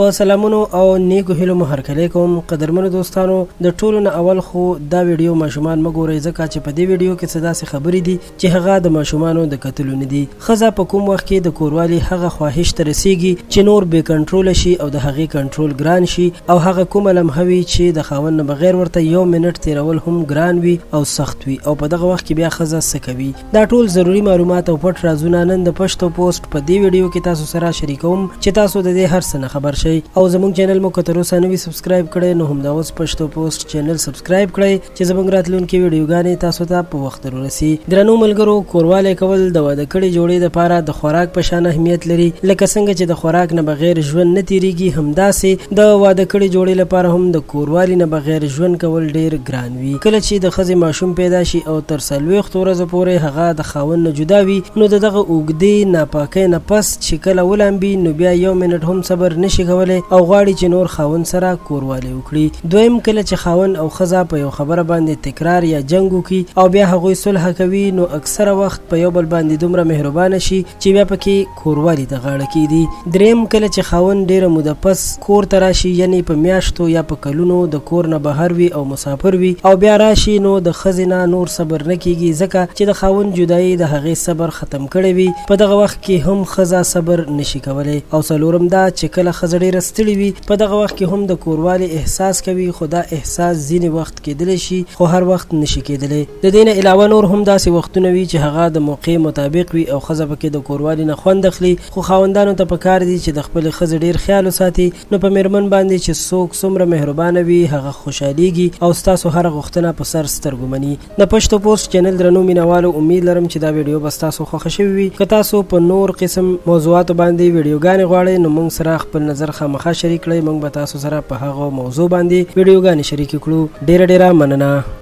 په سلامونو او نیکو هیلو مو هرکلی کوم قدرمنو دوستانو. د ټولو نه اول خو دا ویډیو ماشومان مګورئ ځکه چې په دې ویډیو کې څه داسې خبرې دي چې هغه د ماشومانو د کتلو نه دي. ښځه په کوم وخت کې د کوروالي هغه خواهش ته رسیږي چې نور بې کنټروله شي او د هغې کنټرول ګران شي او هغه کومه لمحه وي چې د خاوند نه بغیر ورته یو منټ تیرول هم ګران وي او سخت وي او په دغه وخت کې بیا ښځه څه کوي. دا ټول ضروري معلومات او پټ رازونه نن د پښتو پوسټ په دې ویډیو کې تاسو سره شریکوم چې تاسو د دې هر څه نه خبر شئ او زموږ چینل مو که تر اوسه نه وي سبسکرایب کړی نو همدا اوس پښتو پوسټ چینل سبسکرایب کړئ چې زموږ راتلونکي ویډیوګانې تاسو ته په وخت ورسي. درنو ملګرو، کوروالی کول د واده کړې جوړې دپاره د خوراک په شان اهمیت لري. لکه څنګه چې د خوراک نه بغیر ژوند نه تیریږي، همداسې د واده کړې جوړې لپاره هم د کوروالي نه بغیر ژوند کول ډیر ګران وي. کله چې د ښځې ماشوم پیدا شي او تر 40 ورځو پورې هغه د خاوند نه جدا وي نو د دغه اوږدې ناپاکۍ نه پس چې کله ولامبي نو بیا یو منټ هم صبر نشي کولی او غواړي چې نور خاوند سره کوروالی وکړي. دویم، کله چې خاوند او ښځه په یو خبره باندې تکرار یا جنګ وکړي او بیا هغوی صلح کوي نو اکثره وخت په یو بل باندې دومره مهربانه شي چې بیا پکې کوروالی ته غاړه کیږي. دریم، کله چې خاوند ډیره موده پس کور ته راشي، یعنی په میاشتو یا په کلونو د کور نه بهر وي او مسافر وي او بیا راشي نو د ښځې نه نور صبر نه کیږي ځکه چې د خاوند جدایي د هغې صبر ختم کړی وي. په دغه وخت کې هم ښځه صبر نشي کولی. او څلورم دا چې کله ښځه ډیره ستړې وي په دغه وخت کې هم د کوروالي احساس کوي، خو دا احساس ځینې وخت کیدلی شي خو هر وخت نشي کیدلی. د دې نه علاوه نور هم داسې وختونه وي چې هغه د موقع مطابق وي او ښځه پکې د کوروالي نه خوند اخلي. خو خاوندانو ته پکار دي چې د خپلې ښځې ډیر خیال وساتي. نو په میرمن باندې چې څوک څومره مهربانه وي هغه خوشحالیږي او ستاسو هره غوښتنه په سر سترګو مني. د پښتو پوسټ چینل درنو مینوالو، امید لرم چې دا ویډیو به ستاسو خوښه شوې وي. که تاسو په نور قسم موضوعاتو باندې ویډیوګانې غواړئ نو موږ سره خپل نظر خامخا شریک کړئ. موږ به تاسو سره په هغه موضوع باندې ویډیوګانې شریکې کړو. ډیره مننه.